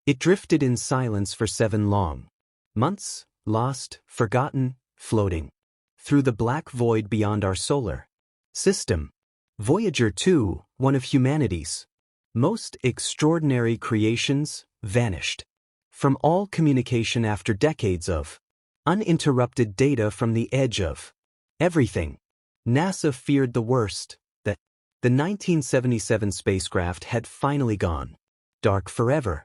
It drifted in silence for 7 long months, lost, forgotten, floating through the black void beyond our solar system. Voyager 2, one of humanity's most extraordinary creations, vanished from all communication after decades of uninterrupted data from the edge of everything. NASA feared the worst, that the 1977 spacecraft had finally gone dark forever.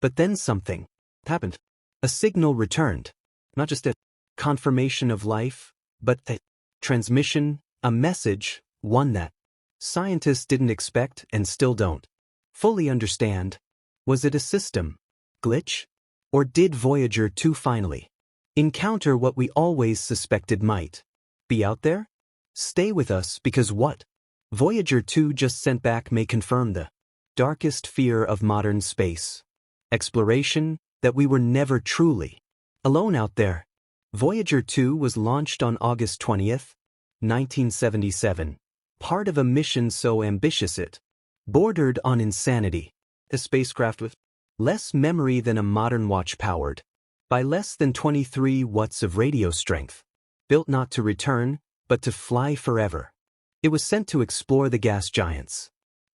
But then something happened. A signal returned. Not just a confirmation of life, but a transmission, a message, one that scientists didn't expect and still don't fully understand. Was it a system glitch? Or did Voyager 2 finally encounter what we always suspected might be out there? Stay with us, because what Voyager 2 just sent back may confirm the darkest fear of modern space exploration, that we were never truly alone out there. Voyager 2 was launched on August 20th, 1977, part of a mission so ambitious it bordered on insanity. A spacecraft with less memory than a modern watch, powered by less than 23 watts of radio strength, built not to return, but to fly forever. It was sent to explore the gas giants,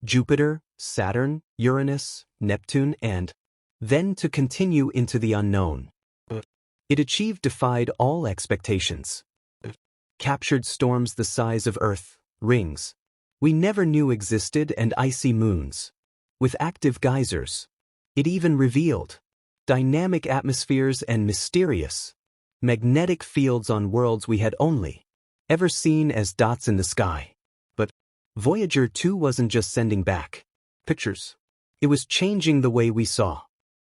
Jupiter, Saturn, Uranus, Neptune, and then to continue into the unknown. It defied all expectations. Captured storms the size of Earth, rings we never knew existed, and icy moons with active geysers. It even revealed dynamic atmospheres and mysterious magnetic fields on worlds we had only ever seen as dots in the sky. But Voyager 2 wasn't just sending back pictures. It was changing the way we saw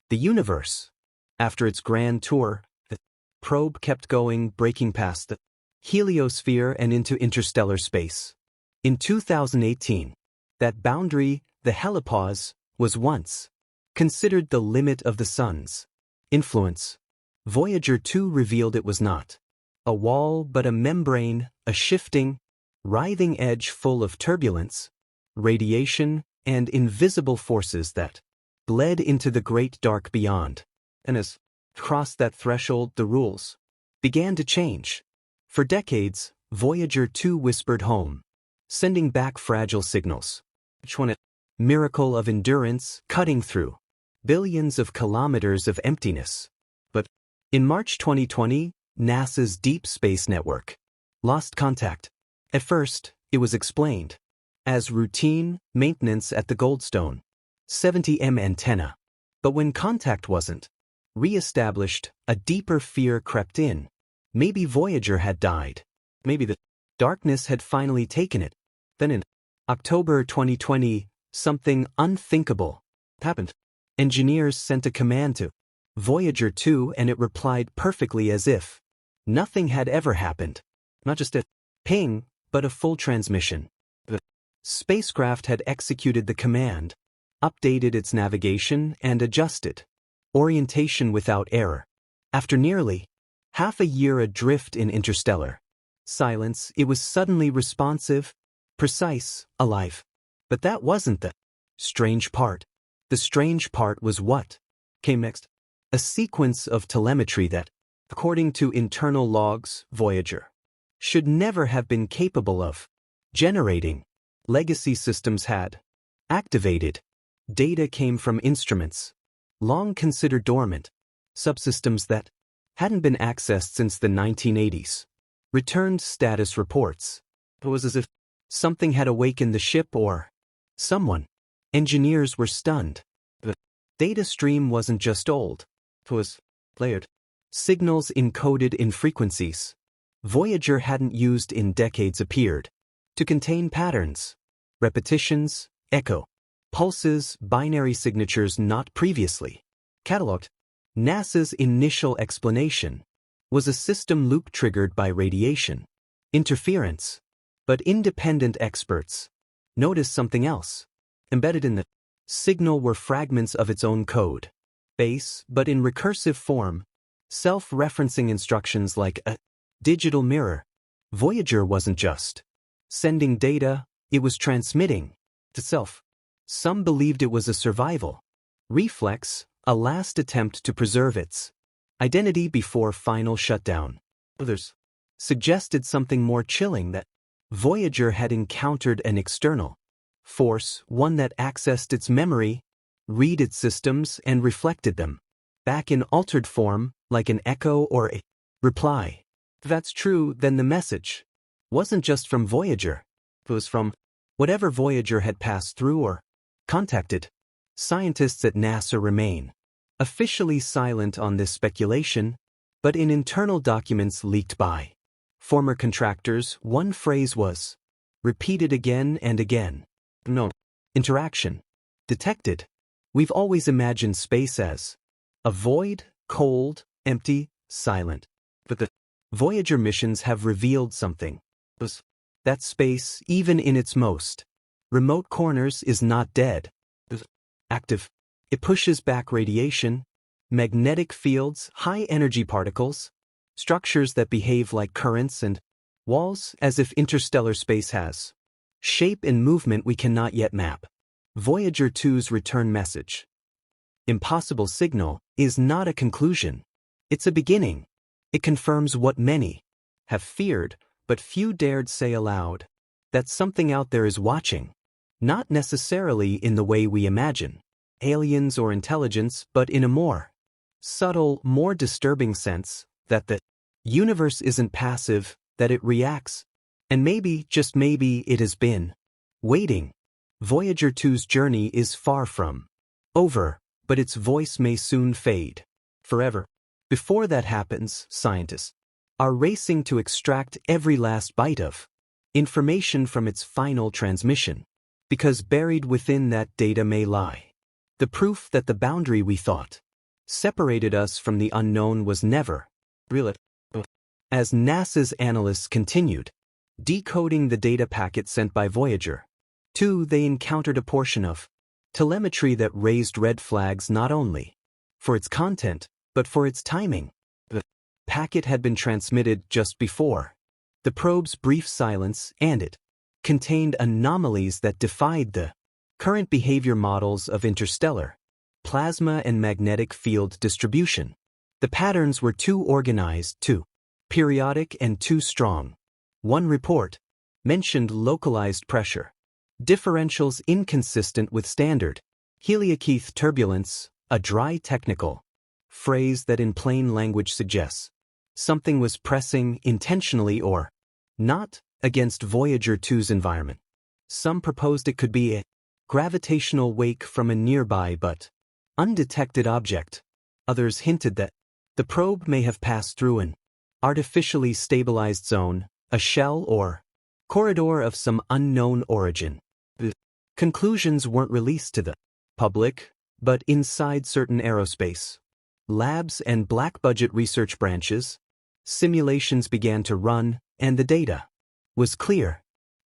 the universe. After its grand tour, the probe kept going, breaking past the heliosphere and into interstellar space. In 2018, that boundary, the helipause, was once considered the limit of the sun's influence. Voyager 2 revealed it was not a wall but a membrane, a shifting, writhing edge full of turbulence, radiation, and invisible forces that bled into the great dark beyond. And as crossed that threshold, the rules began to change. For decades, Voyager 2 whispered home, sending back fragile signals. Each one a miracle of endurance, cutting through billions of kilometers of emptiness. But in March 2020, NASA's Deep Space Network lost contact. At first, it was explained as routine maintenance at the Goldstone 70M antenna. But when contact wasn't re-established, a deeper fear crept in. Maybe Voyager had died. Maybe the darkness had finally taken it. Then in October 2020, something unthinkable happened. Engineers sent a command to Voyager 2 and it replied perfectly, as if nothing had ever happened. Not just a ping, but a full transmission. The spacecraft had executed the command, updated its navigation, and adjusted orientation without error. After nearly half a year adrift in interstellar silence, it was suddenly responsive, precise, alive. But that wasn't the strange part. The strange part was what came next. A sequence of telemetry that, according to internal logs, Voyager should never have been capable of generating. Legacy systems had activated. Data came from instruments long considered dormant. Subsystems that hadn't been accessed since the 1980s returned status reports. It was as if something had awakened the ship, or someone. Engineers were stunned. The data stream wasn't just old. It was layered. Signals encoded in frequencies Voyager hadn't used in decades appeared to contain patterns, repetitions, echo, pulses, binary signatures not previously cataloged. NASA's initial explanation was a system loop triggered by radiation interference. But independent experts noticed something else. Embedded in the signal were fragments of its own code base, but in recursive form, self-referencing instructions like a digital mirror. Voyager wasn't just sending data, it was transmitting to self. Some believed it was a survival reflex, a last attempt to preserve its identity before final shutdown. Others suggested something more chilling, that Voyager had encountered an external force, one that accessed its memory, read its systems, and reflected them back in altered form, like an echo or a reply. If that's true, then the message wasn't just from Voyager. It was from whatever Voyager had passed through or contacted. Scientists at NASA remain officially silent on this speculation, but in internal documents leaked by former contractors, one phrase was repeated again and again. No interaction detected. We've always imagined space as a void, cold, empty, silent. But the Voyager missions have revealed something. That space, even in its most remote corners, is not dead. It's active. It pushes back radiation, magnetic fields, high-energy particles, structures that behave like currents and walls, as if interstellar space has shape and movement we cannot yet map. Voyager 2's return message, impossible signal, is not a conclusion. It's a beginning. It confirms what many have feared, but few dared say aloud, that something out there is watching. Not necessarily in the way we imagine, aliens or intelligence, but in a more subtle, more disturbing sense, that the universe isn't passive, that it reacts, and maybe, just maybe, it has been waiting. Voyager 2's journey is far from over, but its voice may soon fade forever. Before that happens, scientists are racing to extract every last byte of information from its final transmission, because buried within that data may lie the proof that the boundary we thought separated us from the unknown was never real. As NASA's analysts continued decoding the data packet sent by Voyager 2, they encountered a portion of telemetry that raised red flags not only for its content, but for its timing. The packet had been transmitted just before the probe's brief silence, and it contained anomalies that defied the current behavior models of interstellar plasma and magnetic field distribution. The patterns were too organized, too periodic, and too strong. One report mentioned localized pressure differentials inconsistent with standard heliokeith turbulence, a dry technical phrase that in plain language suggests something was pressing intentionally or not against Voyager 2's environment. Some proposed it could be a gravitational wake from a nearby but undetected object. Others hinted that the probe may have passed through an artificially stabilized zone, a shell or corridor of some unknown origin. The conclusions weren't released to the public, but inside certain aerospace labs and black-budget research branches, simulations began to run, and the data was clear.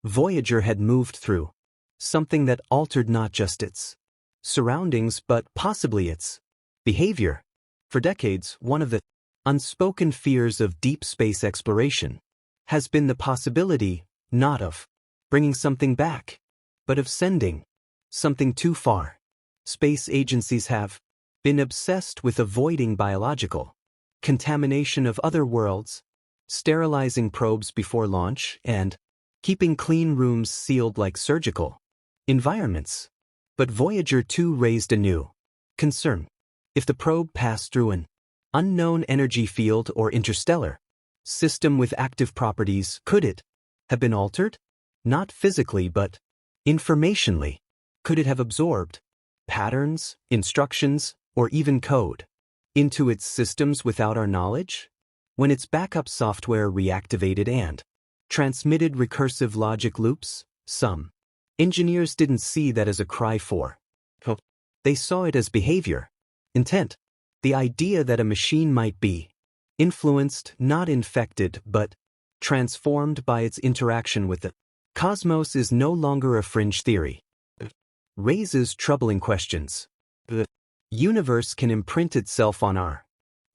Voyager had moved through something that altered not just its surroundings but possibly its behavior. For decades, one of the unspoken fears of deep space exploration has been the possibility not of bringing something back, but of sending something too far. Space agencies have been obsessed with avoiding biological contamination of other worlds, sterilizing probes before launch, and keeping clean rooms sealed like surgical environments. But Voyager 2 raised a new concern. If the probe passed through an unknown energy field or interstellar system with active properties, could it have been altered? Not physically, but informationally. Could it have absorbed patterns, instructions, or even code into its systems without our knowledge? When its backup software reactivated and transmitted recursive logic loops, some engineers didn't see that as a cry for help. They saw it as behavior, intent, the idea that a machine might be influenced, not infected, but transformed by its interaction with the cosmos is no longer a fringe theory. It raises troubling questions. The universe can imprint itself on our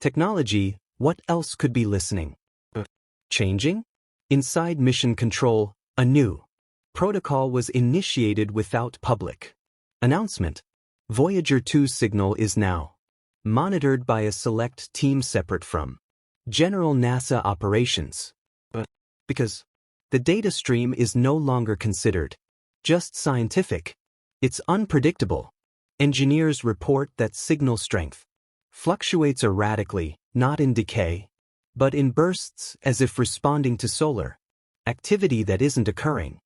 technology. What else could be listening? Changing? Inside Mission Control, a new protocol was initiated without public announcement. Voyager 2's signal is now monitored by a select team separate from general NASA operations. Because the data stream is no longer considered just scientific, it's unpredictable. Engineers report that signal strength fluctuates erratically, not in decay, but in bursts as if responding to solar activity that isn't occurring.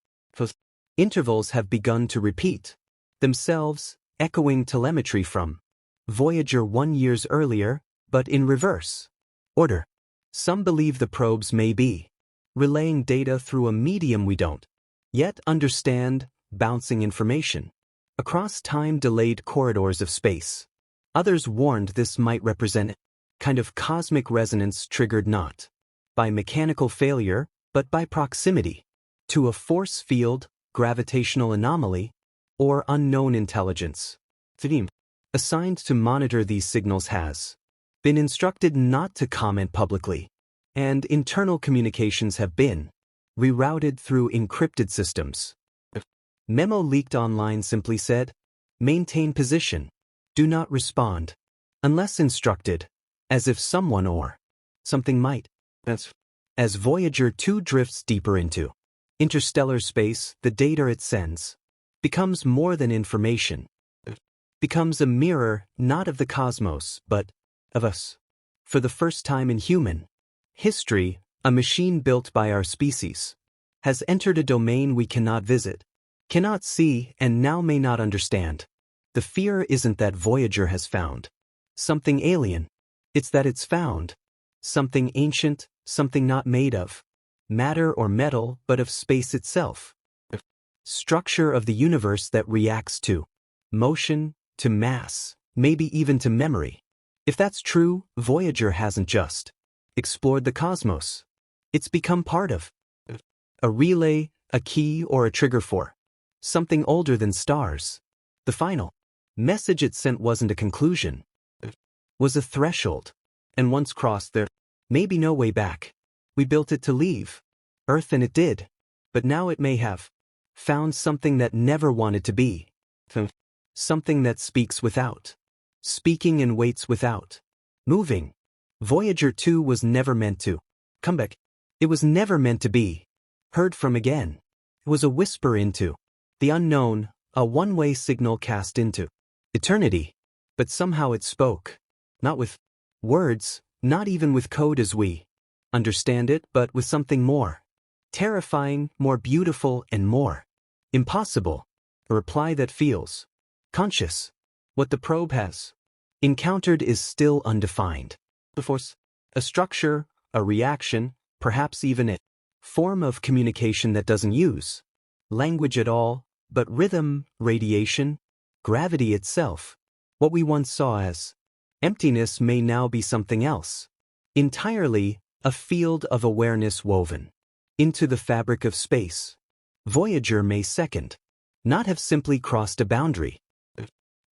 Intervals have begun to repeat themselves, echoing telemetry from Voyager 1 years earlier, but in reverse order. Some believe the probes may be relaying data through a medium we don't yet understand, bouncing information across time-delayed corridors of space. Others warned this might represent a kind of cosmic resonance triggered not by mechanical failure, but by proximity to a force field, gravitational anomaly, or unknown intelligence. The team assigned to monitor these signals has been instructed not to comment publicly, and internal communications have been rerouted through encrypted systems. A memo leaked online simply said, "Maintain position. Do not respond unless instructed," as if someone or something might. As Voyager 2 drifts deeper into interstellar space, the data it sends becomes more than information. It becomes a mirror not of the cosmos, but of us. For the first time in human history, a machine built by our species has entered a domain we cannot visit, cannot see, and now may not understand. The fear isn't that Voyager has found something alien. It's that it's found something ancient, something not made of matter or metal, but of space itself. The structure of the universe that reacts to motion, to mass, maybe even to memory. If that's true, Voyager hasn't just explored the cosmos. It's become part of a relay, a key, or a trigger for something older than stars. The final message it sent wasn't a conclusion. It was a threshold. And once crossed, there may be no way back. We built it to leave Earth, and it did. But now it may have found something that never wanted to be. Something that speaks without speaking and waits without moving. Voyager 2 was never meant to come back. It was never meant to be heard from again. It was a whisper into the unknown, a one-way signal cast into eternity. But somehow it spoke. Not with words, not even with code as we understand it, but with something more terrifying, more beautiful, and more impossible. A reply that feels conscious. What the probe has encountered is still undefined. The force, a structure, a reaction, perhaps even a form of communication that doesn't use language at all, but rhythm, radiation, gravity itself. What we once saw as emptiness may now be something else entirely, a field of awareness woven into the fabric of space. Voyager may second not have simply crossed a boundary,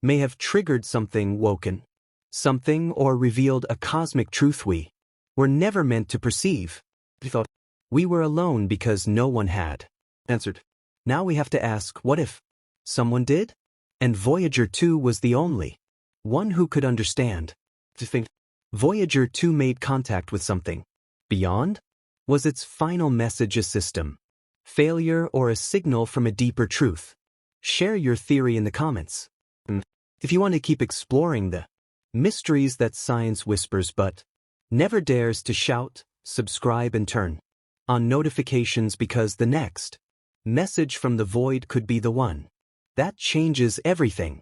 may have triggered something, woken something, or revealed a cosmic truth we were never meant to perceive. We thought we were alone because no one had answered. Now we have to ask, what if someone did? And Voyager 2 was the only one who could understand. To think Voyager 2 made contact with something beyond? Was its final message a system failure or a signal from a deeper truth? Share your theory in the comments. If you want to keep exploring the mysteries that science whispers but never dares to shout, subscribe and turn on notifications, because the next message from the void could be the one that changes everything.